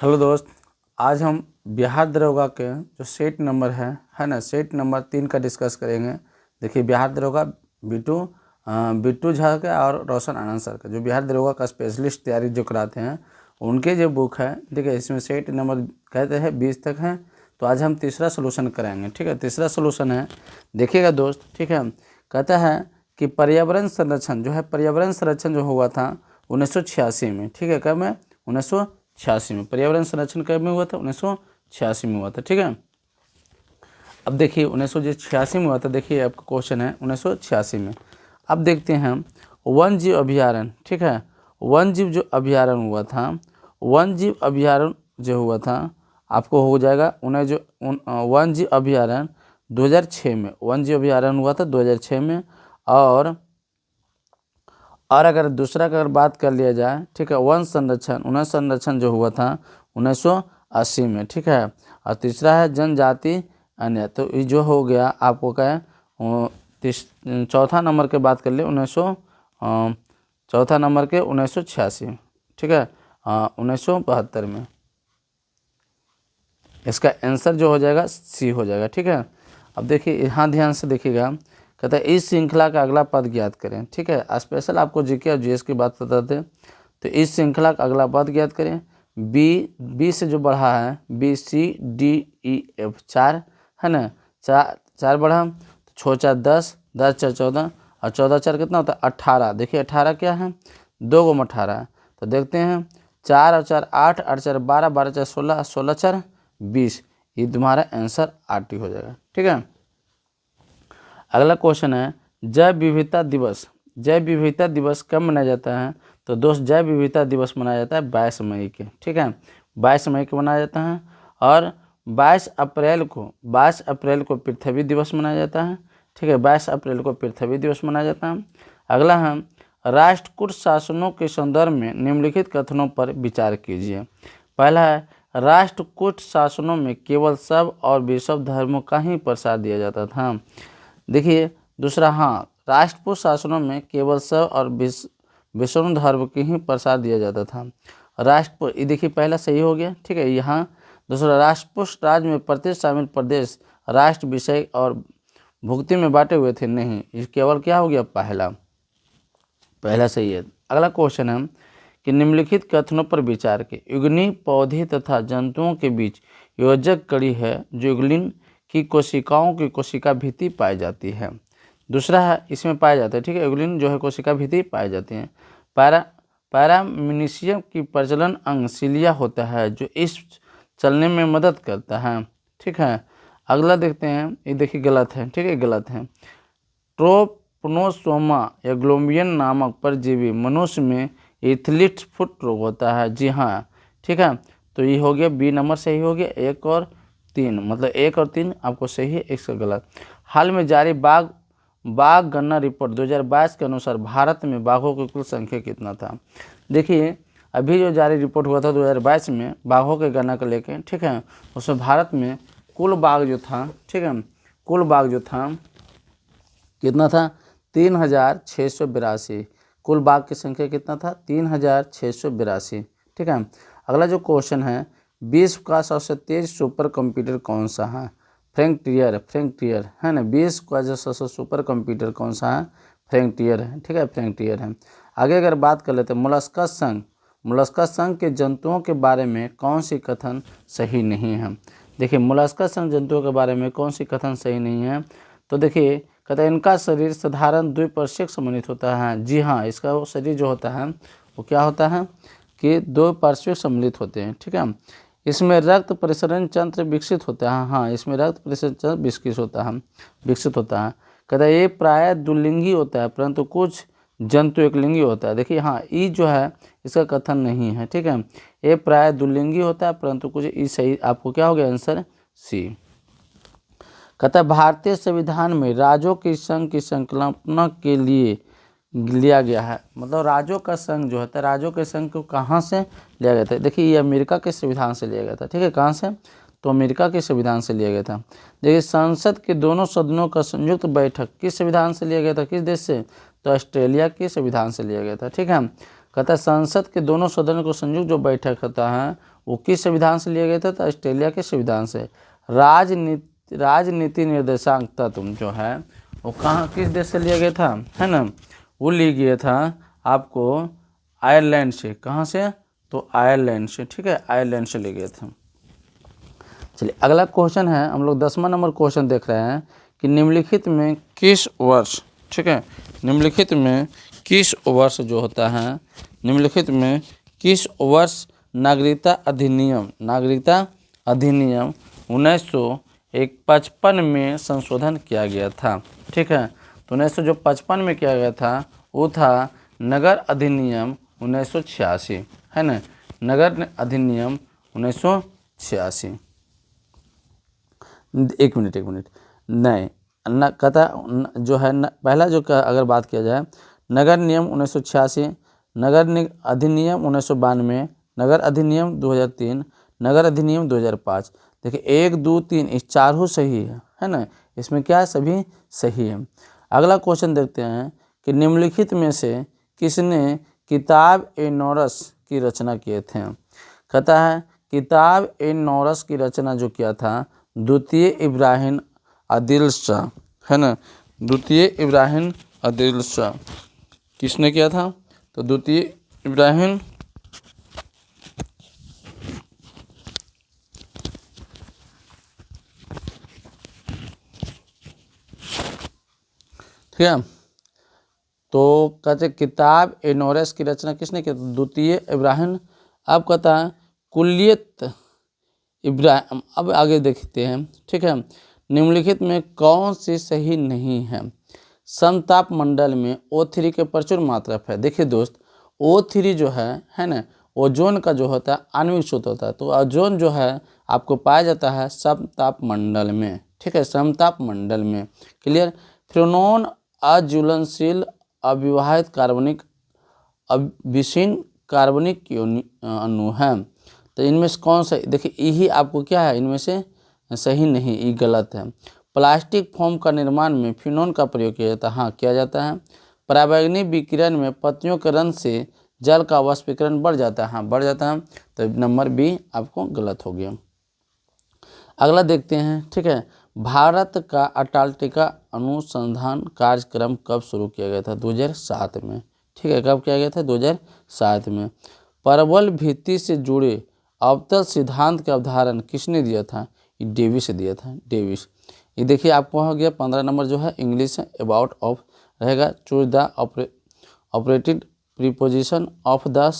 Hello दोस्त, आज हम बिहार दरोगा के जो सेट नंबर है ना, सेट नंबर 3 का डिस्कस करेंगे। देखिए, बिहार दरोगा बिट्टू झा का और रोशन आनंद सर का, जो बिहार दरोगा का स्पेशलिस्ट तैयारी जो कराते हैं, उनके जो बुक है। देखिए, इसमें सेट नंबर कहते हैं 20 तक हैं। तो आज हम तीसरा सोल्यूशन कराएंगे। ठीक है, तीसरा सोल्यूशन है, देखिएगा दोस्त। ठीक है, कहता है कि पर्यावरण संरक्षण जो है, पर्यावरण संरक्षण जो हुआ था 1986 में। ठीक है, कब में? 1986 में। पर्यावरण संरक्षण कब में हुआ था? 1986 में हुआ था। ठीक है, अब देखिए 1986 में हुआ था। देखिए आपका क्वेश्चन है 1986 में। अब देखते हैं वन जीव अभ्यारण्य। ठीक है, वन जीव जो अभ्यारण्य हुआ था, वन जीव अभ्यारण्य जो हुआ था, आपको हो जाएगा उन्हें जो वन जीव अभ्यारण्य 2006 में, वन जीव अभ्यारण्य हुआ था 2006 में। और अगर दूसरा का अगर बात कर लिया जाए, ठीक है, वन संरक्षण जो हुआ था 1980 में। ठीक है, और तीसरा है जनजाति अन्य। तो ये जो हो गया आपको क्या है, चौथा नंबर के बात कर लिए 1986। ठीक है, 1972 में। इसका आंसर जो हो जाएगा सी हो जाएगा। ठीक है, अब देखिए यहाँ ध्यान से देखिएगा, कहता है इस श्रृंखला का अगला पद ज्ञात करें। ठीक है, स्पेशल आपको जीके और जीएस की बात बताते हैं। तो इस श्रृंखला का अगला पद ज्ञात करें। बी से जो बढ़ा है, B C D E F, 4 है ना, 4 बढ़ा, 6 4 10, 10 4 14, और 14 4 कितना होता है? 18। देखिए 18 क्या है? 2 गुम 18 है। तो देखते हैं, 4 और 4 8, 8 4 12, 12 4 16, 16 4 20। ये तुम्हारा आंसर आरटी हो जाएगा। ठीक है, अगला क्वेश्चन है जैव विविधता दिवस। जैव विविधता दिवस कब मनाया जाता है? तो दोस्त, जैव विविधता दिवस मनाया जाता है 22 मई के। ठीक है, 22 मई को मनाया जाता है। और 22 अप्रैल को पृथ्वी दिवस मनाया जाता है। ठीक है, 22 अप्रैल को पृथ्वी दिवस मनाया जाता है। अगला है राष्ट्रकूट शासनों के संदर्भ में निम्नलिखित कथनों पर विचार कीजिए। पहला है राष्ट्रकूट शासनों में केवल शैव और वैष्णव धर्मों का ही प्रसार दिया जाता था। देखिए दूसरा, हाँ, राष्ट्रकूट शासनों में केवल शैव और वैष्णव धर्म की ही प्रसार दिया जाता था। राष्ट्रकूट, ये देखिए पहला सही हो गया। ठीक है, यहाँ दूसरा, राष्ट्रकूट राज्य में प्रत्येक शामिल प्रदेश राष्ट्र विषय और भुक्ति में बांटे हुए थे। नहीं, ये केवल क्या हो गया? पहला सही है। अगला क्वेश्चन है कि निम्नलिखित कथनों पर विचार के। युगनी पौधे तथा जंतुओं के बीच योजक कड़ी है जो युगलिन की कोशिकाओं की कोशिका भित्ति पाई जाती है। दूसरा है, इसमें पाया जाता है। ठीक है, युगलिन जो है कोशिका भित्ति पाई जाती है। पैरामीनियम की प्रजनन अंग सिलिया होता है जो इस चलने में मदद करता है। ठीक है, अगला देखते हैं। ये देखिए गलत है। ठीक है, गलत है। ट्रोपनोसोमा या ग्लोबियन नामक परजीवी मनुष्य में एथलीट फुट रोग होता है। जी हाँ, ठीक है, तो ये हो गया बी नंबर सही हो गया। 1 और 3, मतलब 1 और 3 आपको सही है, 1 से गलत। हाल में जारी बाघ गणना रिपोर्ट 2022 के अनुसार भारत में बाघों की कुल संख्या कितना था? देखिए अभी जो जारी रिपोर्ट हुआ था 2022 में बाघों की गणना को लेकर, ठीक है, उसमें भारत में कुल बाघ जो था, ठीक है, कुल बाघ जो था कितना था? 3682। कुल बाघ की संख्या कितना था? 3682। ठीक है, अगला जो क्वेश्चन है, विश्व का सबसे तेज सुपर कंप्यूटर कौन सा है? फ्रैंकटियर है ना। विश्व का जो सबसे सुपर कंप्यूटर कौन सा है? फ्रैंकटियर है। ठीक है, फ्रैंकटियर है। आगे अगर बात कर लेते हैं मोलस्का संघ के जंतुओं के बारे में कौन सी कथन सही नहीं है? देखिए मोलस्का संघ जंतुओं के बारे में कौन सी कथन सही नहीं है? तो देखिए कहते हैं इनका शरीर साधारण द्विपार्श्विक समन्वित होता है। जी हाँ, इसका वो शरीर जो होता है वो क्या होता है कि दो पार्श्विक सम्मिलित होते हैं। ठीक है, इसमें रक्त परिसरण तंत्र विकसित होता है। हाँ, इसमें रक्त परिसरण तंत्र विकसित होता है। कहता है ये प्रायः द्विलिंगी होता है परंतु कुछ जंतु एकलिंगी होता है। देखिए हाँ, ई जो है इसका कथन नहीं है। ठीक है, ये प्रायः द्विलिंगी होता है परंतु कुछ, ई सही आपको क्या हो गया? Answer C. कहता है भारतीय संविधान में राज्यों के संघ की संकल्पना के लिए लिया गया है। मतलब राज्यों का संघ जो होता है, राज्यों के संघ को कहाँ से लिया गया था? देखिए ये अमेरिका के संविधान से लिया गया था। ठीक है, कहाँ से? तो अमेरिका के संविधान से लिया गया था। देखिए संसद के दोनों सदनों का संयुक्त बैठक किस संविधान से लिया गया था? किस देश से? तो ऑस्ट्रेलिया के संविधान से लिया गया था। ठीक है, कहता है संसद के दोनों सदन को संयुक्त जो बैठक होता है वो किस संविधान से लिया गया था? तो ऑस्ट्रेलिया के संविधान से। राजनीति निर्देशांक तत्व जो है वो कहाँ किस देश से लिया गया था, है ना? वो लिया गया था आपको आयरलैंड से। कहाँ से? तो आयरलैंड से, ठीक है, आयरलैंड से ले गए थे। चलिए अगला क्वेश्चन है, हम लोग 10वां नंबर क्वेश्चन देख रहे हैं कि निम्नलिखित में किस वर्ष, ठीक है, निम्नलिखित में किस वर्ष जो होता है, निम्नलिखित में किस वर्ष नागरिकता अधिनियम 1955 में संशोधन किया गया था, ठीक है। तो 1955 में किया गया था वो था नगर अधिनियम 1986, है ना, नगर अधिनियम 1986। एक मिनट नहीं न कहता जो है पहला जो अगर बात किया जाए नगर नियम 1986, नगर अधिनियम 1992, नगर अधिनियम 2003, नगर अधिनियम 2005। देखिए 1, 2, 3 इस चारों सही है ना, इसमें क्या है, सभी सही है। अगला क्वेश्चन देखते हैं कि निम्नलिखित में से किसने किताब ए नौरस की रचना किए थे? कहता है किताब ए नौरस की रचना जो किया था द्वितीय इब्राहिम आदिल शाह, है ना, द्वितीय इब्राहिम आदिल शाह किसने किया था? तो द्वितीय इब्राहिम ठीक है। तो कहते किताब ए नौरस की रचना किसने की? द्वितीय इब्राहिम। अब कहता है कुल्लियत इब्राहिम। अब आगे देखते हैं, ठीक है, निम्नलिखित में कौन सी सही नहीं है? समताप मंडल में O3 के प्रचुर मात्रा है। देखिए दोस्त O3 जो है ना, ओजोन का जो होता है आणविक सूत्र होता है। तो ओजोन जो है आपको पाया जाता है समताप मंडल में, ठीक है, समताप मंडल में। क्लियर। फ्रेनोन अज्वलनशील अविवाहित कार्बनिक विषीण कार्बनिक अणु है। तो इनमें से कौन सा? देखिए यही आपको क्या है, इनमें से सही नहीं, ये गलत है। प्लास्टिक फोम का निर्माण में फिनोन का प्रयोग किया जाता है, हाँ किया जाता है। पराबैंगनी विकिरण में पत्तियों के रंग से जल का वाष्पीकरण बढ़ जाता है, हाँ बढ़ जाता है। तो नंबर बी आपको गलत हो गया। अगला देखते हैं, ठीक है, भारत का अंटार्कटिका अनुसंधान कार्यक्रम कब शुरू किया गया था? 2007 में, ठीक है, कब किया गया था? 2007 में। परवल भित्ति से जुड़े अवतल सिद्धांत का अवधारण किसने दिया था? ये डेविस से दिया था, डेविस। ये देखिए आपको हो गया 15 नंबर जो है इंग्लिश अबाउट ऑफ रहेगा। Choose the operative preposition of the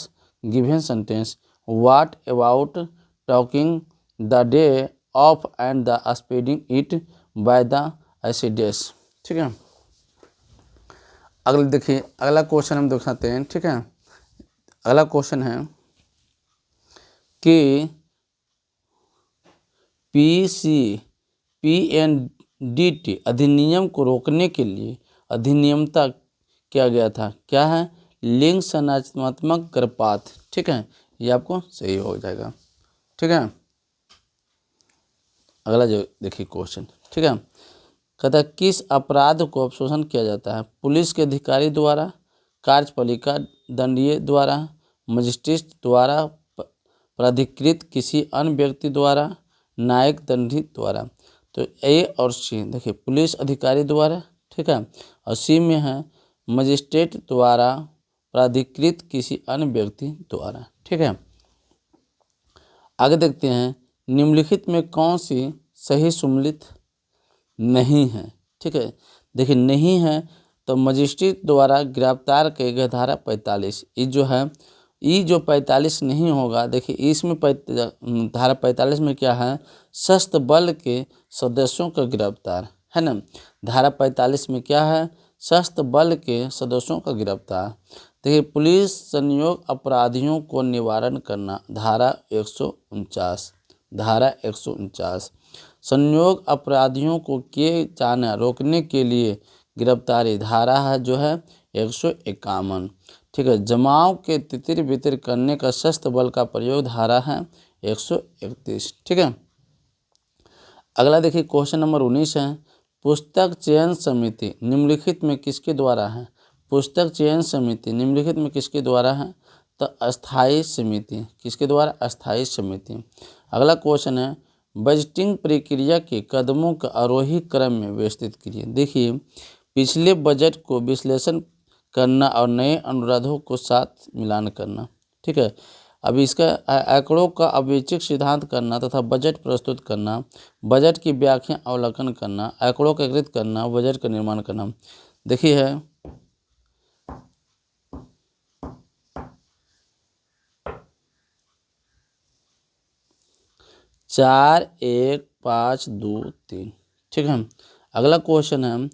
given sentence. What about talking the day of and the स्पेडिंग it by the acidus, ठीक है। अगला देखिए अगला क्वेश्चन हम दिखाते हैं, ठीक है। अगला क्वेश्चन है कि PNDT अधिनियम को रोकने के लिए अधिनियमता किया गया था, क्या है? लिंग संरचनात्मक गर्भपात, ठीक है, ये आपको सही हो जाएगा, ठीक है। अगला जो देखिए क्वेश्चन, ठीक है, कहता है किस अपराध को अवशोषण किया जाता है? पुलिस के अधिकारी द्वारा, कार्यपालिका दंडीय द्वारा, मजिस्ट्रेट द्वारा, प्राधिकृत किसी अन्य व्यक्ति द्वारा, न्यायिक दंडी द्वारा। तो ए और सी देखिए पुलिस अधिकारी द्वारा, ठीक है, और सी में है मजिस्ट्रेट द्वारा, प्राधिकृत किसी अन्य व्यक्ति द्वारा, ठीक है। आगे देखते हैं निम्नलिखित में कौन सी सही सम्मिलित नहीं है, ठीक है। देखिए नहीं है तो मजिस्ट्रेट द्वारा गिरफ्तार किए गए धारा 45, ये जो है ये जो 45 नहीं होगा। देखिए इसमें धारा 45 में क्या है? सशस्त्र बल के सदस्यों का गिरफ्तार, है ना। धारा 45 में क्या है? सशस्त्र बल के सदस्यों का गिरफ्तार। देखिए पुलिस संयोग अपराधियों को निवारण करना, धारा 149, धारा 149। संयोग अपराधियों को किए जाना रोकने के लिए गिरफ्तारी, धारा है जो है 151, ठीक है। जमाव के तितिर बितिर करने का सशस्त्र बल का प्रयोग, धारा है 131, ठीक है। अगला देखिए क्वेश्चन नंबर 19 है पुस्तक चयन समिति निम्नलिखित में किसके द्वारा है? पुस्तक चयन समिति निम्नलिखित में किसके द्वारा है? तो अस्थायी समिति, किसके द्वारा? अस्थायी समिति। अगला क्वेश्चन है बजटिंग प्रक्रिया के कदमों का आरोही क्रम में व्यवस्थित कीजिए। देखिए, पिछले बजट को विश्लेषण करना और नए अनुरोधों को साथ मिलान करना, ठीक है। अब इसका आंकड़ों का अवैचिक सिद्धांत करना तथा बजट प्रस्तुत करना, बजट की व्याख्या अवलोकन करना, आंकड़ों का एकीकृत करना, बजट का निर्माण करना। देखिए है 4 1 5 2 3, ठीक है। अगला क्वेश्चन है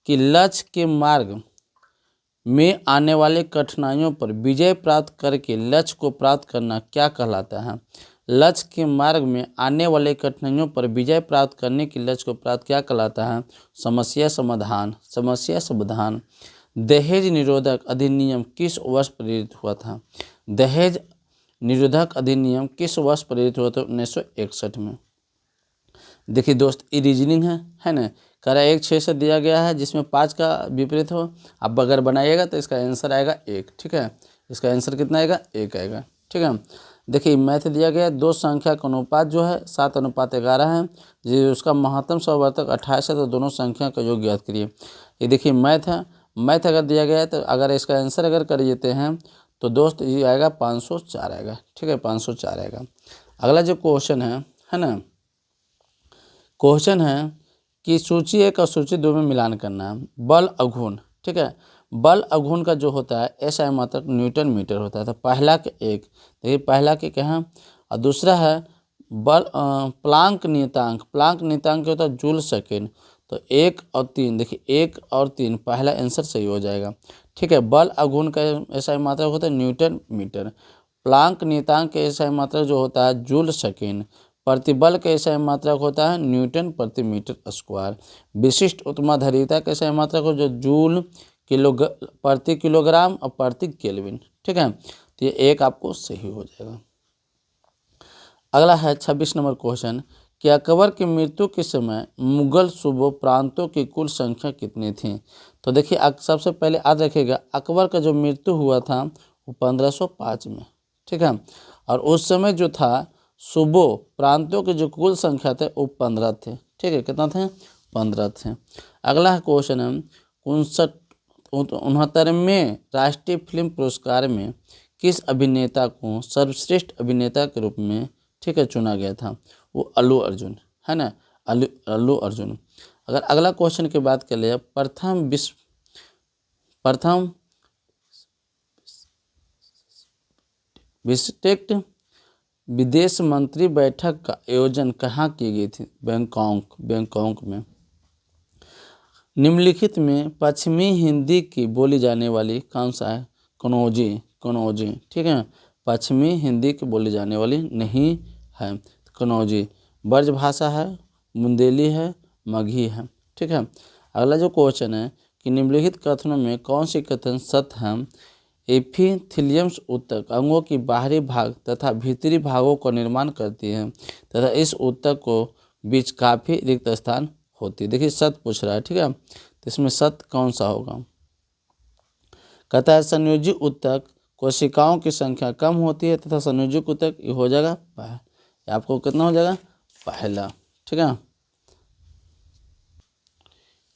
कि लक्ष्य के मार्ग में आने वाले कठिनाइयों पर विजय प्राप्त करके लक्ष्य को प्राप्त करना क्या कहलाता है? लक्ष्य के मार्ग में आने वाले कठिनाइयों पर विजय प्राप्त करने के लक्ष्य को प्राप्त क्या कहलाता है? समस्या समाधान। समस्या समाधान। दहेज निरोधक अधिनियम किस वर्ष प्रेरित हुआ था? दहेज निरोधक अधिनियम किस वर्ष प्रेरित हुआ था? 1961 में। देखिए दोस्त, ये रीजनिंग है ना। कह रहा है 1 6 से दिया गया है जिसमें 5 का विपरीत हो। अब अगर बनाइएगा तो इसका आंसर आएगा 1, ठीक है। इसका आंसर कितना आएगा? 1 आएगा, ठीक है। देखिए मैथ दिया गया है, दो संख्या का अनुपात जो है 7:11 है। जी उसका महत्तम सौवर्तक 28 है, तो दोनों संख्या का योग ज्ञात करिए। ये देखिए मैथ है, मैथ अगर दिया गया है तो अगर इसका आंसर अगर कर देते हैं तो दोस्त ये आएगा 504 आएगा, ठीक है, 504 आएगा। अगला जो क्वेश्चन है ना, क्वेश्चन है कि सूची 1 और सूची 2 में मिलान करना है। बल अघूर्ण, ठीक है। बल अघूर्ण का जो होता है SI मात्रक न्यूटन मीटर होता है। तो पहला के 1, देखिए पहला के क्या है, और दूसरा है बल प्लांक नियतांक। प्लांक नियतांक क्या होता है? Joule second. तो 1 और 3, देखिए 1 और 3 पहला आंसर सही हो जाएगा, ठीक है। बल अघूर्ण का SI मात्रक होता है न्यूटन मीटर। प्लांक नियतांक का SI मात्रक जो होता है जूल सेकेंड। प्रतिबल का SI मात्रक होता है न्यूटन प्रति मीटर स्क्वायर। विशिष्ट उत्तमाधारिता का SI मात्रक हो जो जूल प्रति किलोग्राम और प्रति केल्विन, ठीक है। तो ये 1 आपको सही हो जाएगा। अगला है 26 नंबर क्वेश्चन कि अकबर की मृत्यु के समय मुगल सूबों प्रांतों की कुल संख्या कितनी थी? तो देखिए सबसे पहले याद रखिएगा अकबर का जो मृत्यु हुआ था वो 1505 में, ठीक है। और उस समय जो था सूबों प्रांतों की जो कुल संख्या थे वो 15 थे, ठीक है। कितना थे? 15 थे। अगला क्वेश्चन है 69वें राष्ट्रीय फिल्म पुरस्कार में किस अभिनेता को सर्वश्रेष्ठ अभिनेता के रूप में, ठीक है, चुना गया था? वो अल्लू अर्जुन, है ना, अल्लू अर्जुन। अगर अगला क्वेश्चन की बात कर ले, प्रथम बिस्टेक विदेश मंत्री बैठक का आयोजन कहाँ की गई थी? बैंकॉक में। निम्नलिखित में पश्चिमी हिंदी की बोली जाने वाली कौन सा है? कनौजी, ठीक है। पश्चिमी हिंदी की बोली जाने वाली नहीं है, कनौजी। ब्रजभाषा है, बुंदेली है, मगही है, ठीक है। अगला जो क्वेश्चन है कि निम्नलिखित कथनों में कौन सी कथन सत्य है? एपिथेलियम्स ऊतक अंगों की बाहरी भाग तथा भीतरी भागों का निर्माण करती है तथा इस ऊतक को बीच काफ़ी रिक्त स्थान होती है। देखिए सत्य पूछ रहा है, ठीक है। तो इसमें सत्य कौन सा होगा? कहता है संयोजी ऊतक कोशिकाओं की संख्या कम होती है तथा संयोजी ऊतक ये हो जाएगा आपको कितना हो जाएगा? पहला, ठीक है।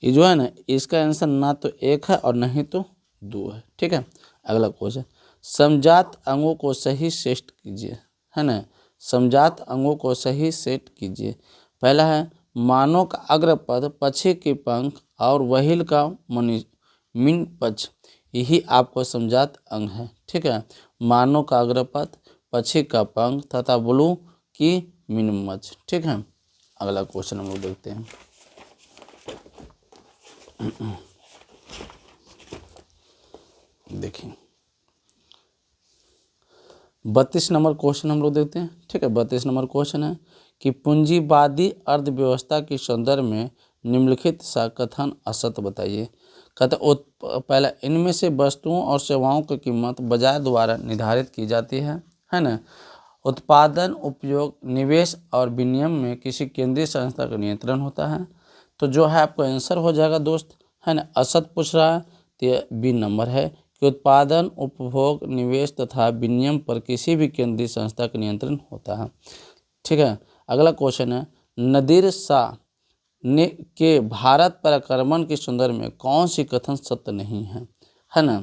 ये जो है ना इसका आंसर ना तो 1 है और नहीं तो 2 है, ठीक है। अगला क्वेश्चन समजात अंगों को सही सेट कीजिए, है ना। समजात अंगों को सही सेट कीजिए। पहला है मानव का अग्रपद, पक्षी की पंख और व्हील का मीन पक्ष, यही आपको समजात अंग है, ठीक है। मानव का अग्रपद, पक्षी का पंख तथा ब्लू की मीन पक्ष, ठीक है। अगला क्वेश्चन हम लोग देखते हैं। देखिए 32 नंबर क्वेश्चन हम लोग देखते हैं, ठीक है। 32 नंबर क्वेश्चन है कि पूंजीवादी अर्थव्यवस्था के संदर्भ में निम्नलिखित सा कथन असत्य बताइए। कहते पहला इनमें से वस्तुओं और सेवाओं की कीमत बाजार द्वारा निर्धारित की जाती है ना। उत्पादन, उपयोग, निवेश और विनिमय में किसी केंद्रीय संस्था का नियंत्रण होता है। तो जो है आपको आंसर हो जाएगा दोस्त, है ना। असत पूछ रहा है तो ये B नंबर है कि उत्पादन, उपभोग, निवेश तथा विनिमय पर किसी भी केंद्रीय संस्था का नियंत्रण होता है। ठीक है, अगला क्वेश्चन है, नादिर शाह ने के भारत पर आक्रमण के संदर्भ में कौन सी कथन सत्य नहीं है ना।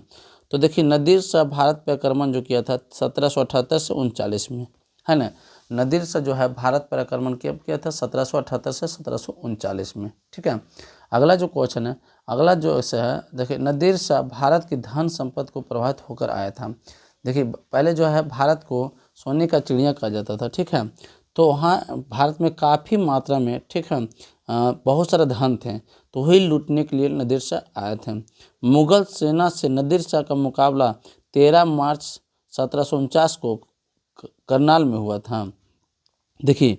तो देखिए, नादिर शाह भारत पर आक्रमण जो किया था 1778 से 39 में, है ना। नादिर शाह जो है भारत पर आक्रमण किया था 1778 से 1739 में। ठीक है, अगला जो क्वेश्चन है, अगला जो ऐसा है, देखिए नादिर शाह भारत की धन संपत्ति को प्रभावित होकर आया था। देखिए पहले जो है भारत को सोने का चिड़िया कहा जाता था। ठीक है, तो वहाँ भारत में काफ़ी मात्रा में, ठीक है, बहुत सारे धन थे, तो वही लूटने के लिए नादिर शाह आए थे। मुगल सेना से नादिर शाह का मुकाबला 13 मार्च 1749 को करनाल में हुआ था। देखिए,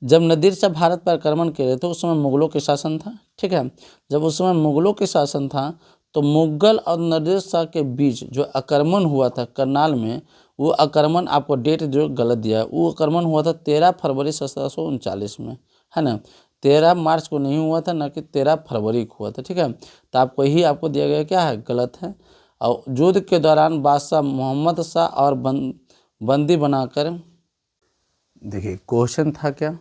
जब नादिर शाह भारत पर आक्रमण कर रहे थे उस समय मुगलों के शासन था। ठीक है, जब उस समय मुगलों के शासन था तो मुगल और नादिर शाह के बीच जो आक्रमण हुआ था करनाल में, वो आक्रमण, आपको डेट जो गलत दिया है, वो आक्रमण हुआ था 13 फरवरी 1739 में, है ना। 13 मार्च को नहीं हुआ था, ना कि 13 फरवरी को हुआ था। ठीक है, तो आपको यही आपको दिया गया क्या है, गलत है। और युद्ध के दौरान बादशाह मोहम्मद शाह और बंदी बनाकर, देखिए क्वेश्चन था क्या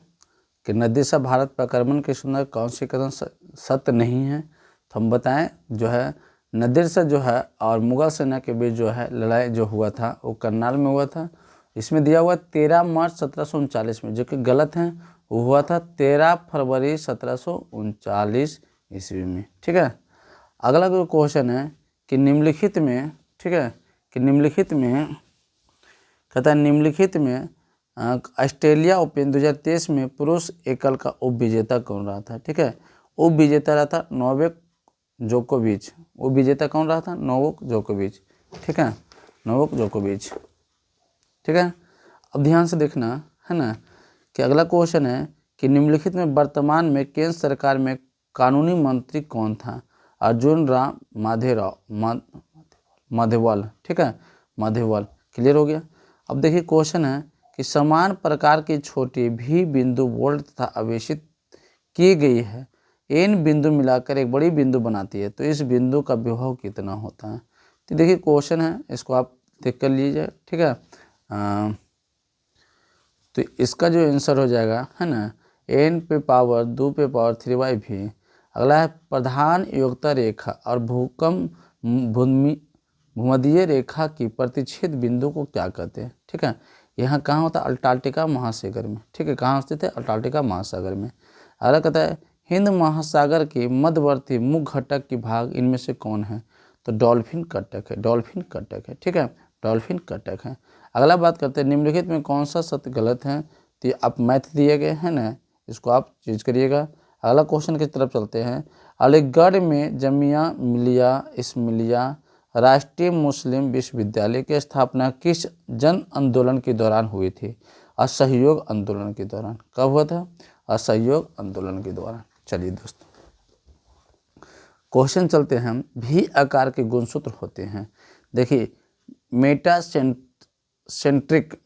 कि नादिर शाह भारत पर आक्रमण के समय कौन सी कथन सत्य नहीं है। तो हम बताएं, जो है नादिर शाह जो है और मुगल सेना के बीच जो है लड़ाई जो हुआ था वो करनाल में हुआ था। इसमें दिया हुआ 13 मार्च 1739 में, जो कि गलत है, वो हुआ था 13 फरवरी 1739 ईस्वी में। ठीक है, अगला जो क्वेश्चन है कि निम्नलिखित में, ठीक है, कि निम्नलिखित में कहता है, निम्नलिखित में ऑस्ट्रेलिया ओपन 2023 में पुरुष एकल का उप विजेता कौन रहा था। ठीक है, उप विजेता रहा था नोवाक जोकोविच। उप विजेता कौन रहा था, नोवाक जोकोविच। ठीक है, नोवाक जोकोविच। ठीक है, अब ध्यान से देखना, है ना, कि अगला क्वेश्चन है कि निम्नलिखित में वर्तमान में केंद्र सरकार में कानूनी मंत्री कौन था। अर्जुन राम माधेवाल। ठीक है, माधेवाल। क्लियर हो गया। अब देखिए क्वेश्चन है कि समान प्रकार की छोटी भी बिंदु बोल्ड तथा आवेशित की गई है, इन बिंदु मिलाकर एक बड़ी बिंदु बनाती है, तो इस बिंदु का विभव कितना होता है। तो देखिए क्वेश्चन है, इसको आप देख कर लीजिए। ठीक है, तो इसका जो आंसर हो जाएगा, है ना, n पे पावर 2 पे पावर 3 भी। अगला है प्रधान योग्यता रेखा और भूमध्य रेखा की प्रतिच्छेद बिंदु को क्या कहते हैं। ठीक है, यहाँ कहाँ होता है, अंटार्कटिका महासागर में। ठीक है, कहाँ स्थित है, अंटार्कटिका महासागर में। अगला कहता है हिंद महासागर के मध्यवर्ती मुख्य घटक की भाग इनमें से कौन है। तो डॉल्फिन कटक है, डॉल्फिन कटक है। ठीक है, डॉल्फिन कटक है। अगला बात करते हैं निम्नलिखित में कौन सा सत्य गलत है। तो आप मैथ दिए गए हैं ना, इसको आप चीज करिएगा। अगला क्वेश्चन की तरफ चलते हैं। अलीगढ़ में जामिया मिलिया इस्लामिया राष्ट्रीय मुस्लिम विश्वविद्यालय की स्थापना किस जन आंदोलन के दौरान हुई थी। असहयोग आंदोलन के दौरान। कब हुआ था, असहयोग आंदोलन के दौरान। चलिए दोस्तों, क्वेश्चन चलते हैं। भी आकार के गुणसूत्र होते हैं। देखिए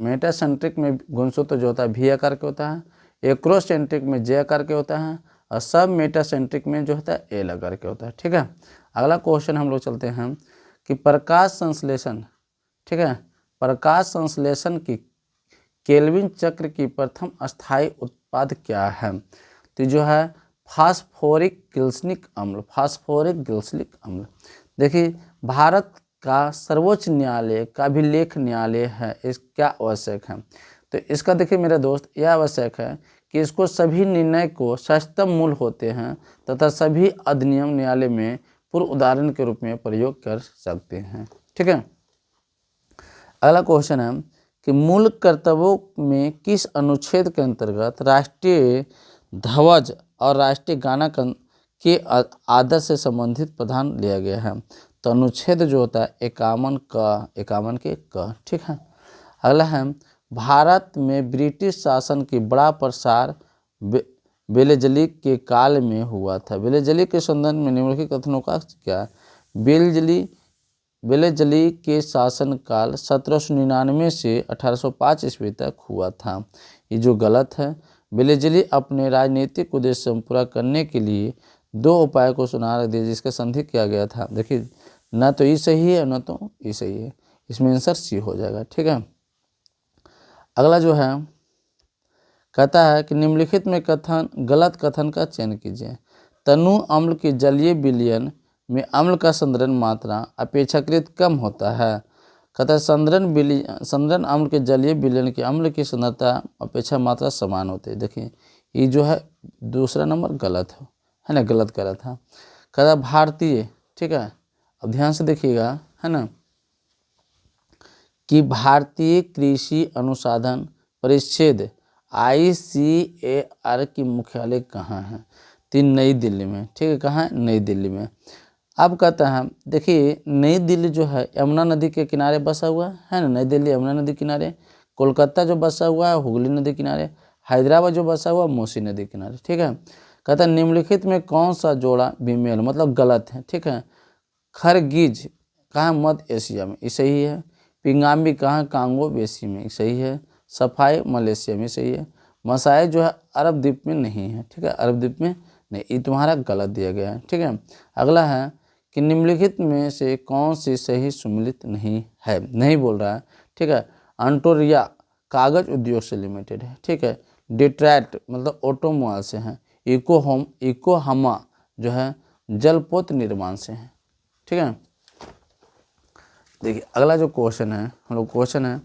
मेटासेंट्रिक में गुणसूत्र जो होता है भी आकार के होता है, एक्रोसेंट्रिक में जे आकार के होता है, और सब मेटासेंट्रिक में जो होता है एल आकार के होता है। ठीक है, अगला क्वेश्चन हम लोग चलते हैं कि प्रकाश संश्लेषण, ठीक है, प्रकाश संश्लेषण की केल्विन चक्र की प्रथम अस्थायी उत्पाद क्या है। तो जो है फास्फोरिक गिल्सनिक अम्ल, फास्फोरिक गिल्सनिक अम्ल। देखिए भारत का सर्वोच्च न्यायालय का अभिलेख न्यायालय है, इस क्या आवश्यक है। तो इसका देखिए मेरे दोस्त, यह आवश्यक है कि इसको सभी निर्णय को सस्तम मूल होते हैं तथा सभी अधिनियम न्यायालय में पूर्व उदाहरण के रूप में प्रयोग कर सकते हैं। ठीक है, अगला क्वेश्चन है कि मूल कर्तव्यों में किस अनुच्छेद के अंतर्गत राष्ट्रीय ध्वज और राष्ट्रीय गाना के आदर से संबंधित प्रावधान लिया गया है। तो अनुच्छेद जो होता है 51 के क। ठीक है, अगला है भारत में ब्रिटिश शासन की बड़ा प्रसार बेलेजली के काल में हुआ था। बेलेजली के संदर्भ में निम्नलिखित कथनों का क्या। बेलेजली के शासनकाल 1799 से 1805 ईस्वी तक हुआ था। ये जो गलत है। बेलेजली अपने राजनीतिक उद्देश्य पूरा करने के लिए 2 उपाय को सुना दिए जिसका संधि किया गया था। देखिए ना तो ई सही है ना तो ई सही है, इसमें आंसर सी हो जाएगा। ठीक है, अगला जो है कहता है कि निम्नलिखित में कथन गलत कथन का चयन कीजिए। तनु अम्ल के जलीय विलयन में अम्ल का संदरण मात्रा अपेक्षाकृत कम होता है। कहता है संदरण अम्ल के जलीय विलयन के अम्ल की सांद्रता अपेक्षा मात्रा समान होती है। देखिए ये जो है दूसरा नंबर गलत है ना, गलत करा था। कहता है भारतीय, ठीक है, अब ध्यान से देखिएगा, है ना, कि भारतीय कृषि अनुसंधान परिषद ICAR की मुख्यालय कहाँ है? तो नई दिल्ली में। ठीक है, कहाँ है? नई दिल्ली में। अब कहता है देखिए नई दिल्ली जो है यमुना नदी के किनारे बसा हुआ है ना, नई दिल्ली यमुना नदी किनारे। कोलकाता जो बसा हुआ है हुगली नदी किनारे। हैदराबाद जो बसा हुआ है मूसी नदी किनारे। ठीक है, कहता है निम्नलिखित में कौन सा जोड़ा बीमेल मतलब गलत है। ठीक है, खरगीज कहाँ? मध्य एशिया में, ये सही है। पिंगामी कहाँ? कांगो बेसी में, ये सही है। सफाई मलेशिया में, सही है। मसाए जो है अरब द्वीप में नहीं है। ठीक है, अरब द्वीप में नहीं, ये तुम्हारा गलत दिया गया है। ठीक है, अगला है कि निम्नलिखित में से कौन सी सही सम्मिलित नहीं है, नहीं बोल रहा है। ठीक है, अंटोरिया कागज उद्योग से लिमिटेड है। ठीक है, डिट्रैक्ट मतलब ऑटोमोबाइल से है। इकोहामा जो है जलपोत निर्माण से है। ठीक है, देखिए अगला जो क्वेश्चन है हम लोग क्वेश्चन है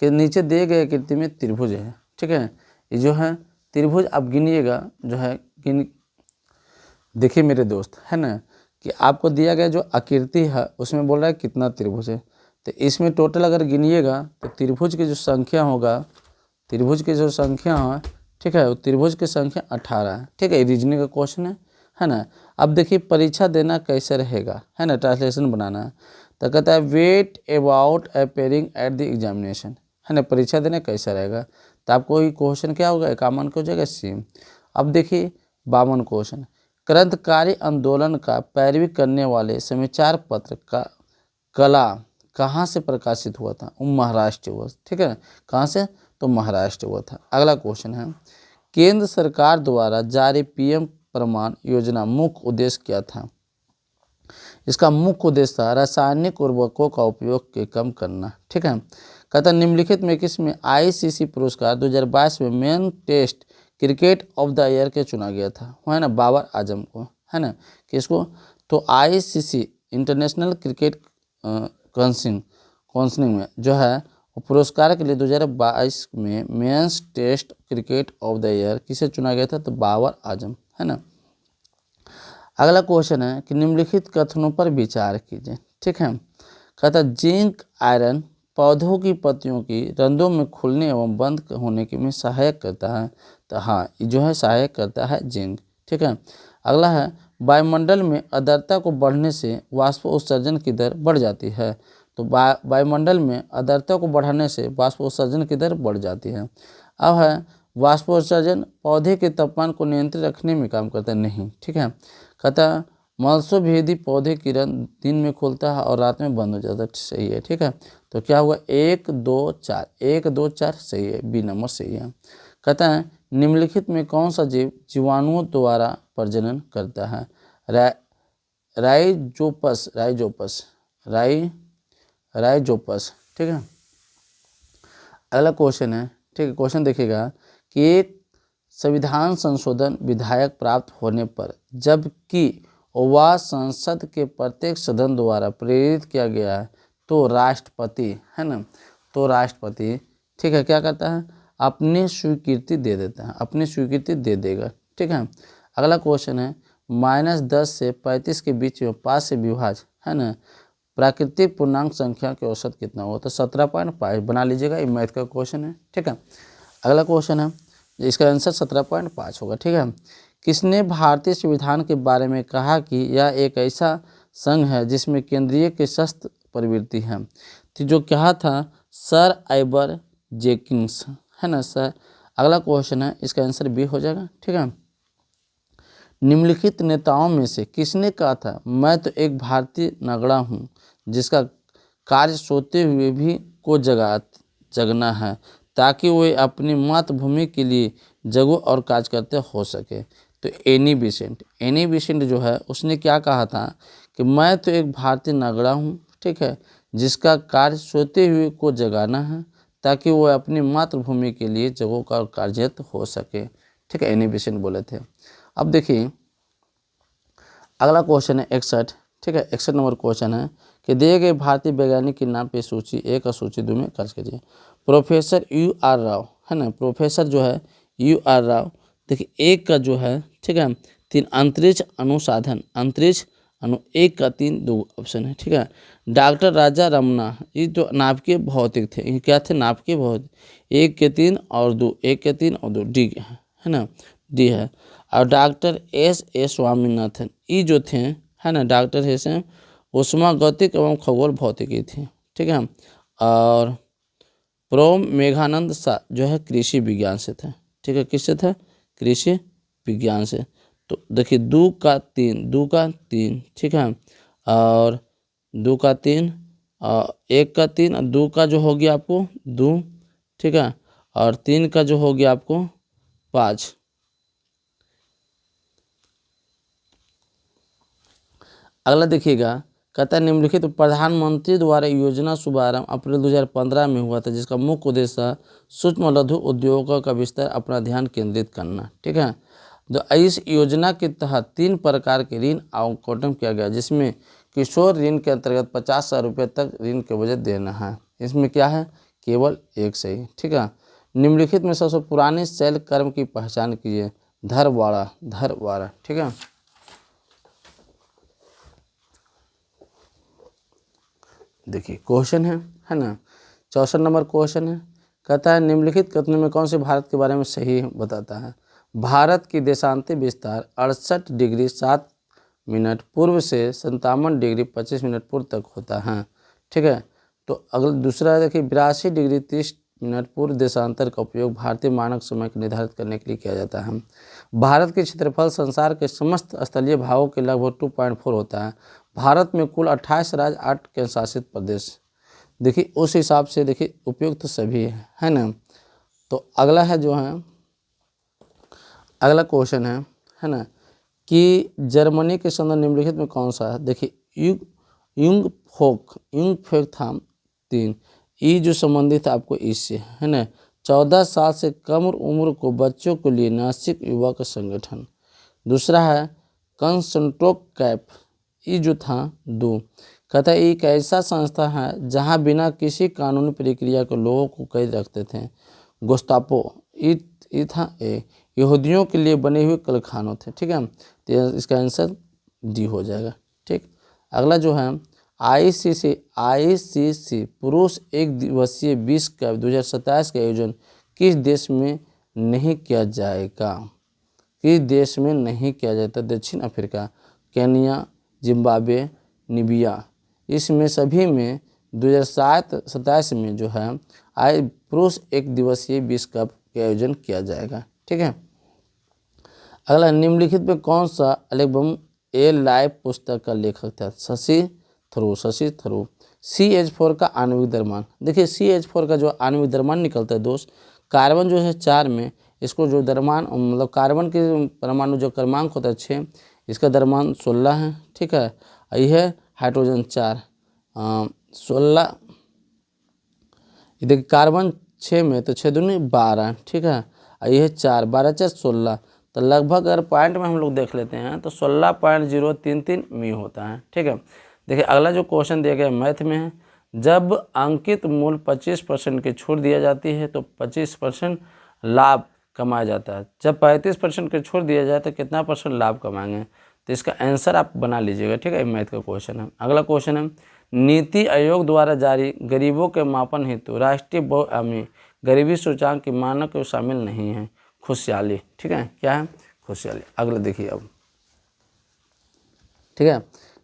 कि नीचे दिए गए आकृति में त्रिभुज है। ठीक है, ये जो है त्रिभुज आप गिनिएगा जो है देखिए मेरे दोस्त, है ना, कि आपको दिया गया जो आकृति है उसमें बोल रहा है कितना त्रिभुज है। तो इसमें टोटल अगर गिनिएगा तो त्रिभुज की जो संख्या होगा, त्रिभुज की जो संख्या है, ठीक है, वो त्रिभुज की संख्या 18 है। ठीक है, रीजनिंग का क्वेश्चन है ना। अब देखिए परीक्षा देना कैसे रहेगा, है ना, ट्रांसलेशन बनाना है। तो कहता है wait about appearing at the examination, है ना, परीक्षा देना कैसा रहेगा। तो आपको ये क्वेश्चन क्या होगा, 51 हो जाएगा सी। अब देखिए 52 क्वेश्चन, क्रांतिकारी आंदोलन का पैरवी करने वाले समाचार पत्र का कला कहाँ से प्रकाशित हुआ था? वो महाराष्ट्र हुआ। ठीक है, कहाँ से? तो महाराष्ट्र हुआ था। अगला क्वेश्चन है केंद्र सरकार द्वारा जारी PM प्रमाण योजना मुख्य उद्देश्य क्या था? इसका मुख्य उद्देश्य था रासायनिक उर्वरकों का उपयोग के कम करना। ठीक है, कहता निम्नलिखित में किसमें ICC पुरस्कार 2022 में men test cricket of the year के चुना गया था? वो है ना बाबर आजम को, है ना, किसको? तो ICC इंटरनेशनल क्रिकेट काउंसिल में जो है वो पुरस्कार के लिए 2022 में men's test cricket of the year किसे चुना गया था? तो बाबर आजम, है ना। अगला क्वेश्चन है कि निम्नलिखित कथनों पर विचार कीजिए। ठीक है, कहता जिंक आयरन पौधों की पत्तियों की रंध्रों में खुलने एवं बंद होने के में सहायक करता है। तो हाँ, ये जो है सहायक करता है जिंक। ठीक है, अगला है वायुमंडल में आर्द्रता को बढ़ने से वाष्प उत्सर्जन की दर बढ़ जाती है। तो वायुमंडल में आर्द्रता को बढ़ाने से वाष्प उत्सर्जन की दर बढ़ जाती है। अब है वाष्पोत्सर्जन पौधे के तापमान को नियंत्रित रखने में काम करता है? नहीं। ठीक है, कहता मत्स्यभेदी पौधे किरण दिन में खुलता है और रात में बंद हो जाता है। सही है। ठीक है, तो क्या हुआ 1 2 4, 1 2 4 सही है, बी नंबर सही है। कहता है निम्नलिखित में कौन सा जीव जीवाणुओं द्वारा प्रजनन करता है? Rhizopus Rhizopus Rhizopus. ठीक है, अगला क्वेश्चन है, ठीक है, क्वेश्चन देखिएगा कि एक संविधान संशोधन विधेयक प्राप्त होने पर जबकि वह संसद के प्रत्येक सदन द्वारा प्रेरित किया गया है तो राष्ट्रपति, है ना, तो राष्ट्रपति, ठीक है, क्या करता है? अपनी स्वीकृति दे देता है, अपनी स्वीकृति दे देगा। ठीक है, अगला क्वेश्चन है -10 से 35 के बीच में 5 से विभाज्य, है ना, प्राकृतिक पूर्णांक संख्या के औसत कितना हो? तो 17.5 बना लीजिएगा, ये मैथ का क्वेश्चन है। ठीक है, अगला क्वेश्चन है इसका आंसर 17.5 होगा। ठीक है, किसने भारतीय संविधान के बारे में कहा कि यह एक ऐसा संघ है जिसमें केंद्रीय की सशक्त प्रवृत्ति है? तो जो कहा था सर आइबर जेकिंस, है ना सर। अगला क्वेश्चन है इसका आंसर बी हो जाएगा। ठीक है, निम्नलिखित नेताओं में से किसने कहा था मैं तो एक भारतीय नगड़ा हूँ जिसका कार्य सोते हुए भी को जगना है ताकि वे अपनी मातृभूमि के लिए जगो और कार्य करते हो सके? तो एनी बिसेंट जो है उसने क्या कहा था कि मैं तो एक भारतीय नगड़ा हूँ, ठीक है, जिसका कार्य सोते हुए को जगाना है ताकि वो अपनी मातृभूमि के लिए जगहों का कार्यरत हो सके, ठीक है, एनी बेसेंट बोले थे। अब देखिए अगला क्वेश्चन है 61, ठीक है, 61 नंबर क्वेश्चन है कि दिए गए भारतीय वैज्ञानिक के नाम पे सूची एक और सूची 2 में खर्च कीजिए। प्रोफेसर यू आर राव है ना, प्रोफेसर जो है यू आर राव, देखिए एक का जो है, ठीक है, 3 अंतरिक्ष अनुसंधान, अंतरिक्ष अनु, एक का 3 2 ऑप्शन है, ठीक है। डॉक्टर राजा रमना, ये जो नाभिकीय भौतिक थे, ये क्या थे, नाभिकीय भौतिक, 1 के 3 और 2, 1 के 3 और 2 डी है ना, डी है। और डॉक्टर एस ए स्वामीनाथन, ये जो थे है ना, डॉक्टर एस उष्मागतिक एवं खगोल भौतिकी थी, ठीक है। और प्रोम मेघानंद शाह जो है कृषि विज्ञान से थे, ठीक है, किससे थे, कृषि विज्ञान से। तो देखिए 2 का 3, 2 का 3, ठीक है, और 2 का 3, 1 का 3 और 2 का जो हो गया आपको 2, ठीक है, और 3 का जो हो गया आपको 5। अगला देखिएगा, कहता है निम्नलिखित प्रधानमंत्री द्वारा योजना शुभारंभ अप्रैल 2015 में हुआ था जिसका मुख्य उद्देश्य सूक्ष्म लघु उद्योगों का विस्तार अपना ध्यान केंद्रित करना, ठीक है। तो इस योजना के तहत 3 प्रकार के ऋण आवंटन किया गया, जिसमें किशोर ऋण के अंतर्गत 50,000 रुपये तक ऋण के बजट देना है। इसमें क्या है, केवल एक सही, ठीक है। निम्नलिखित में सबसे पुराने शैल कर्म की पहचान कीजिए। धरवाड़ा, धरवाड़ा, ठीक है। देखिए क्वेश्चन है ना, 64 नंबर क्वेश्चन है, कहता है निम्नलिखित कथनों में कौन से भारत के बारे में सही बताता है। भारत की देशांतर विस्तार 68 डिग्री 7 मिनट पूर्व से 57 डिग्री 25 मिनट पूर्व तक होता है, ठीक है। तो अगला दूसरा देखिए 82 डिग्री 30 मिनट पूर्व देशांतर का उपयोग भारतीय मानक समय को निर्धारित करने के लिए किया जाता है। भारत के क्षेत्रफल संसार के समस्त स्थलीय भागों के लगभग 2.4 होता है। भारत में कुल 28 राज्य 8 केंद्र शासित प्रदेश। देखिए उस हिसाब से देखिए उपयोग तो सभी है ना। तो अगला है जो है, अगला क्वेश्चन है ना, कि जर्मनी के संदर्भ निम्नलिखित में कौन सा है। देखिए युंगफ्योंगथाम 3, ये जो संबंधित आपको इससे है ना। 14 साल से कम उम्र को बच्चों के लिए नासिक युवा का संगठन। दूसरा है कंसंट्रोक कैप, ये जो था 2, कहता है एक ऐसा संस्था है जहां बिना किसी कानूनी प्रक्रिया के लोगों को कैद रखते थे। गोस्तापो, ये था ए, यहूदियों के लिए बने हुए कलखानों थे, ठीक है। तो इसका आंसर डी हो जाएगा, ठीक। अगला जो है आईसीसी पुरुष एक दिवसीय 20 कप 2027 का आयोजन किस देश में नहीं किया जाएगा, किस देश में नहीं किया जाता। दक्षिण अफ्रीका, केन्या, जिम्बाब्वे, नामीबिया, इसमें सभी में 2027 में जो है पुरुष एक दिवसीय 20 कप के आयोजन किया जाएगा, ठीक है। अगला निम्नलिखित में कौन सा एल्बम ए लाइव पुस्तक का लेखक था। शशि थरूर। CH4 का आणविक द्रव्यमान, देखिए CH4 का जो आणविक द्रव्यमान निकलता है दोस्त, कार्बन जो है 4 में, इसको जो द्रव्यमान मतलब कार्बन के परमाणु जो क्रमांक होता है 6, इसका द्रव्यमान 16 है, ठीक है। यह है हाइड्रोजन 4 16, देखिए कार्बन 6 में तो 6 दूनी 12, ठीक है। यह 4 12 4 16, तो लगभग अगर पॉइंट में हम लोग देख लेते हैं तो 16.033 मी होता है, ठीक है। देखिए अगला जो क्वेश्चन दिया गया मैथ में है, जब अंकित मूल्य 25% की छूट दिया जाती है तो 25% लाभ कमाया जाता है। जब 35% की छूट दिया जाए तो कितना परसेंट लाभ कमाएंगे। तो इसका आंसर आप बना लीजिएगा, ठीक है। मैथ का क्वेश्चन है। अगला क्वेश्चन है, नीति आयोग द्वारा जारी गरीबों के मापन हेतु राष्ट्रीय बहुआयामी गरीबी सूचकांक के मानक शामिल नहीं है। खुशहाली, ठीक है, क्या है, खुशहाली। अगला देखिए अब, ठीक है,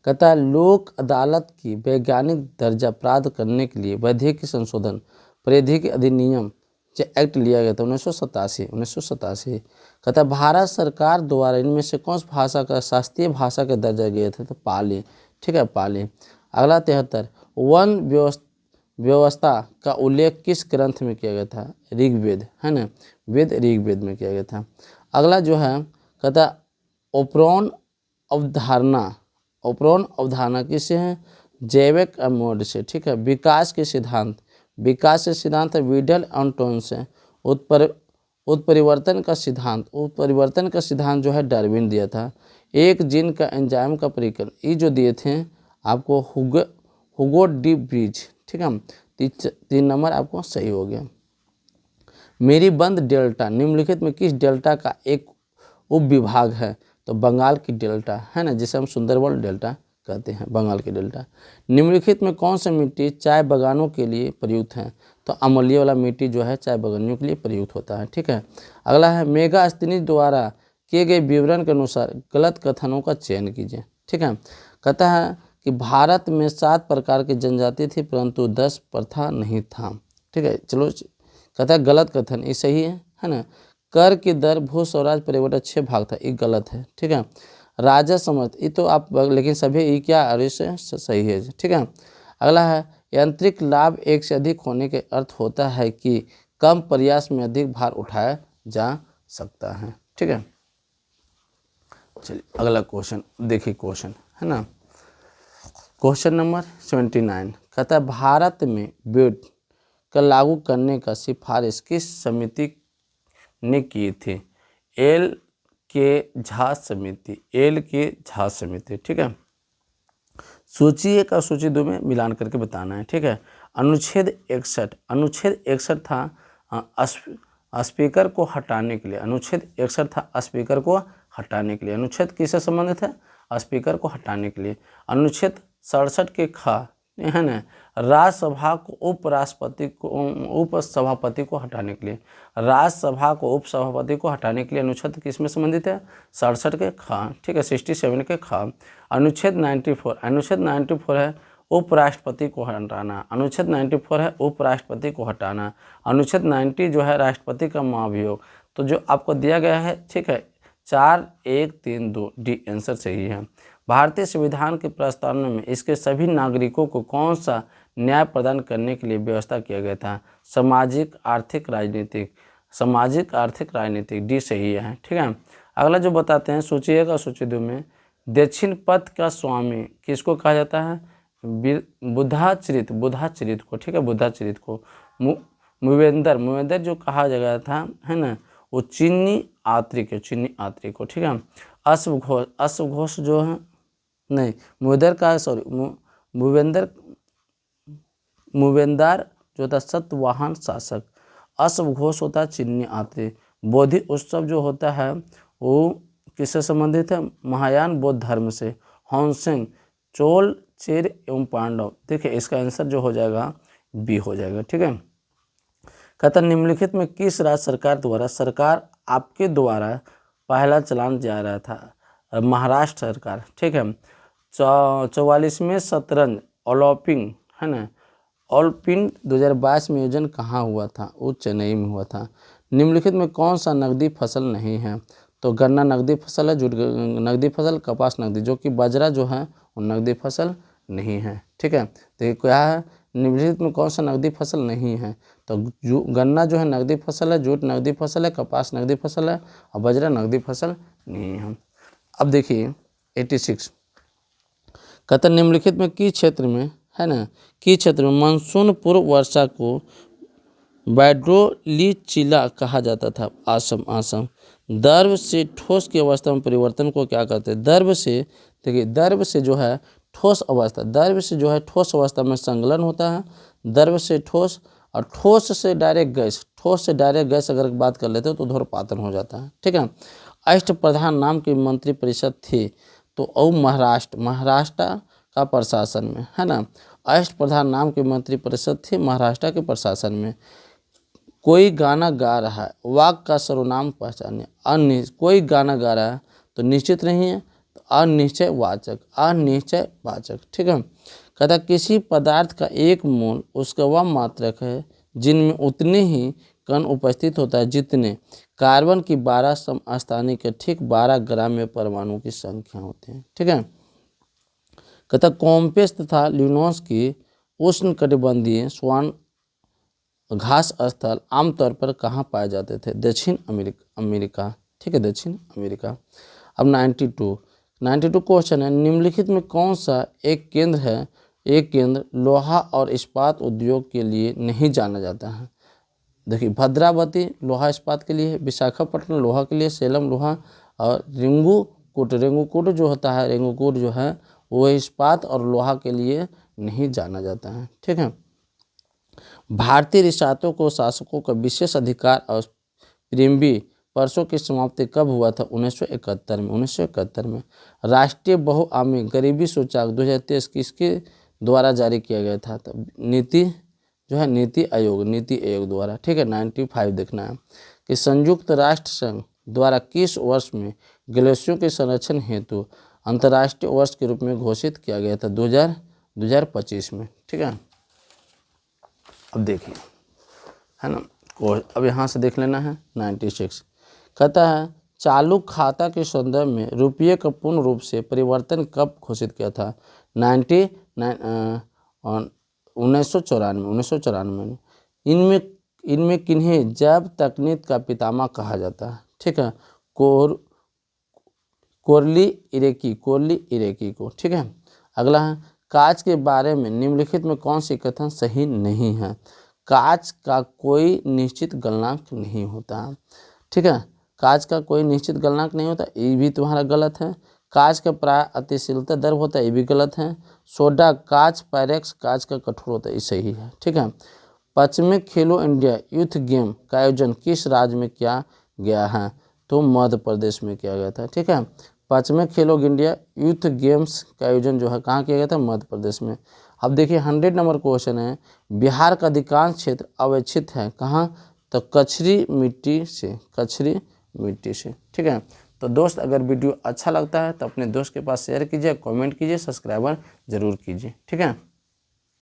कहता है लोक अदालत की वैज्ञानिक दर्जा प्राप्त करने के लिए वैधिक संशोधन प्राधिकरण अधिनियम जो एक्ट लिया गया था 1987। कहता है भारत सरकार द्वारा इनमें से कौन सी भाषा का शास्त्रीय भाषा का दर्जा गया था, तो पाली, ठीक है, पाली। अगला 73, वन व्यवस्था का उल्लेख किस ग्रंथ में किया गया था। ऋग्वेद, है ना, वेद ऋग्वेद में किया गया था। अगला जो है कहता ओपरॉन अवधारणा उपरोक्त अवधारणा किससे है? जैविक अमोड से, ठीक है। विकास के सिद्धांत है विडल एंड टोन से। उत्परिवर्तन का सिद्धांत जो है डार्विन दिया था। एक जीन का एंजाइम का परीक्षण ये जो दिए थे आपको हुगो डी ब्रिज, ठीक है। 3 नंबर आपको सही हो गया। मेरी बंद डेल्टा निम्नलिखित में किस डेल्टा का एक उप विभाग है? तो बंगाल की डेल्टा है ना, जिसे हम सुंदरबन डेल्टा कहते हैं, बंगाल की डेल्टा। निम्नलिखित में कौन सा मिट्टी चाय बागानों के लिए प्रयुक्त है? तो अम्लीय वाला मिट्टी जो है चाय बागानियों के लिए प्रयुक्त होता है, ठीक है। अगला है मेगास्थनीज द्वारा किए गए विवरण के अनुसार गलत कथनों का चयन कीजिए, ठीक है। कहता है कि भारत में 7 प्रकार की जनजाति थी परंतु 10 प्रथा नहीं था, ठीक है। चलो, कहता है गलत कथन ये सही है ना। कर की दर भू स्वराज परिवर्तन 6 भाग था, ये गलत है, ठीक है। राजा समर्थ ये तो आप, लेकिन सभी ये क्या अरे से सही है, ठीक है। अगला है यांत्रिक लाभ एक से अधिक होने के अर्थ होता है कि कम प्रयास में अधिक भार उठाया जा सकता है, ठीक है। चलिए अगला क्वेश्चन देखिए, क्वेश्चन है ना, क्वेश्चन नंबर 79। कहता है भारत में बीट का लागू करने का सिफारिश किस समिति ने की थी? एल के झा समिति, ठीक है। सूची 1 और सूची 2 में मिलान करके बताना है, ठीक है। अनुच्छेद 61 था स्पीकर को हटाने के लिए। अनुच्छेद 61 था स्पीकर को हटाने के लिए। अनुच्छेद किससे संबंधित है? स्पीकर को हटाने के लिए। अनुच्छेद 67 के ख है ना, राज्यसभा को उपसभापति को हटाने के लिए। राज्यसभा को उपसभापति को हटाने के लिए अनुच्छेद किस में संबंधित है? 67 के ख, ठीक है, 67 के ख। अनुच्छेद 94 है उपराष्ट्रपति को हटाना। अनुच्छेद 94 है उपराष्ट्रपति को हटाना। अनुच्छेद 90 जो है राष्ट्रपति का महाभियोग। तो जो आपको दिया गया है, ठीक है, 4 1 3 2 डी आंसर सही है। भारतीय संविधान के प्रस्तावना में इसके सभी नागरिकों को कौन सा न्याय प्रदान करने के लिए व्यवस्था किया गया था? सामाजिक आर्थिक राजनीतिक डी सही है, ठीक है। अगला जो बताते हैं सूची 1 और सूची 2 में दक्षिण पथ का स्वामी किसको कहा जाता है? बुद्धाचरित को, ठीक है, बुद्धाचरित को। मुवेंदर जो कहा गया था है ना, वो चीनी आत्री को, ठीक है। अश्वघोष जो है नहीं, मुवेंदर जो था सतवाहन शासक। अश्वघोष होता है चिन्नी आत्री। बोधि उत्सव जो होता है वो किससे संबंधित है? महायान बौद्ध धर्म से। होनसेंग चोल चेर एवं पांडव, देखिए इसका आंसर जो हो जाएगा बी हो जाएगा, ठीक है। कहता निम्नलिखित में किस राज्य सरकार आपके द्वारा पहला चलान जा रहा था? महाराष्ट्र सरकार, ठीक है। 44वें शतरंज ओलंपिक है ना, ओलंपिक 2022 में आयोजन कहाँ हुआ था? वो चेन्नई में हुआ था। निम्नलिखित में कौन सा नकदी फसल नहीं है? तो गन्ना नकदी फसल है, जूट नकदी फसल, कपास नकदी, जो कि बाजरा जो है वो नकदी फसल नहीं है, ठीक है। तो ये क्या है? निम्नलिखित में कौन सा नकदी फसल नहीं है? तो गन्ना जो है नकदी फसल है, जूट नकदी फसल है, कपास नकदी फसल है और बाजरा नकदी फसल नहीं है। अब देखिए 86। कहता निम्नलिखित में किस क्षेत्र में है ना, किस क्षेत्र में मानसून पूर्व वर्षा को बैड्रोलीचिला कहा जाता था? आसम। द्रव से ठोस की अवस्था में परिवर्तन को क्या कहते हैं? द्रव से, देखिए द्रव से जो है ठोस अवस्था में संगलन होता है। द्रव से ठोस और ठोस से डायरेक्ट गैस अगर बात कर लेते हो तो ध्रुवपातन हो जाता है, ठीक है। अष्टप्रधान नाम की मंत्रिपरिषद थी तो महाराष्ट्र का प्रशासन में है ना। अष्टप्रधान नाम की मंत्रिपरिषद थी महाराष्ट्र के प्रशासन में। कोई गाना गा रहा है, वाक्य का सर्वनाम पहचानिए। कोई गाना गा रहा है तो निश्चित नहीं है, तो अनिश्चयवाचक, ठीक है। कहता किसी पदार्थ का एक मोल उसका वह मात्रक है जिनमें उतने ही कण उपस्थित होता है जितने कार्बन की 12 समस्थानिक के ठीक 12 ग्राम में परमाणु की संख्या होती है, ठीक है। कहता कॉम्पेस तथा ल्यूनोस की उष्णकटिबंधीय स्वर्ण घास स्थल आमतौर पर कहाँ पाए जाते थे? दक्षिण अमेरिका, ठीक है, दक्षिण अमेरिका। अब 92 92 क्वेश्चन है, निम्नलिखित में कौन सा एक केंद्र लोहा और इस्पात उद्योग के लिए नहीं जाना जाता है। देखिए भद्रावती लोहा इस्पात के लिए, विशाखापट्टनम लोहा के लिए, सेलम लोहा, और रेंगुकूट जो होता है, रेंगुकूट जो है वो इस्पात और लोहा के लिए नहीं जाना जाता है। ठीक है। भारतीय रियासतों को शासकों का विशेष अधिकार और प्रियम्बी परसों की समाप्ति कब हुआ था? 1971 में। 1971 में। राष्ट्रीय बहुआयामी गरीबी सूचकांक 2023 किसके द्वारा जारी किया गया था? तो नीति आयोग द्वारा। ठीक है। 95 देखना है कि संयुक्त राष्ट्र संघ द्वारा किस वर्ष में ग्लेशियरों के संरक्षण हेतु अंतर्राष्ट्रीय वर्ष के रूप में घोषित किया गया था? 2025 में। ठीक है। अब देखिए, है ना, अब यहाँ से देख लेना है 96। कहता है चालू खाता के संदर्भ में रुपये का पूर्ण रूप से परिवर्तन कब घोषित किया था? 1994 में। इनमें किन्हें जैव तकनीक का पितामह कहा जाता है? ठीक है। कोरली इरेकी को। ठीक है। अगला है कांच के बारे में निम्नलिखित में कौन सी कथन सही नहीं है? कांच का कोई निश्चित गलनांक नहीं होता। ठीक है। कांच का कोई निश्चित गलनांक नहीं होता, ये भी तुम्हारा गलत है। कांच का प्राय अतिशीलता दर होता है, ये भी गलत है। सोडा कांच, पायरेक्स कांच का कठोर होता है, ये सही है। ठीक है। 5वें खेलो इंडिया यूथ गेम का आयोजन किस राज्य में किया गया है? तो मध्य प्रदेश में किया गया था। ठीक है। 5वें खेलो इंडिया यूथ गेम्स का आयोजन जो है कहाँ किया गया था? मध्य प्रदेश में। अब देखिए 100 नंबर क्वेश्चन है, बिहार का अधिकांश क्षेत्र अवक्षित है कहाँ? तो कचरी मिट्टी से। ठीक है। तो दोस्त अगर वीडियो अच्छा लगता है तो अपने दोस्त के पास शेयर कीजिए, कमेंट कीजिए, सब्सक्राइबर जरूर कीजिए। ठीक है।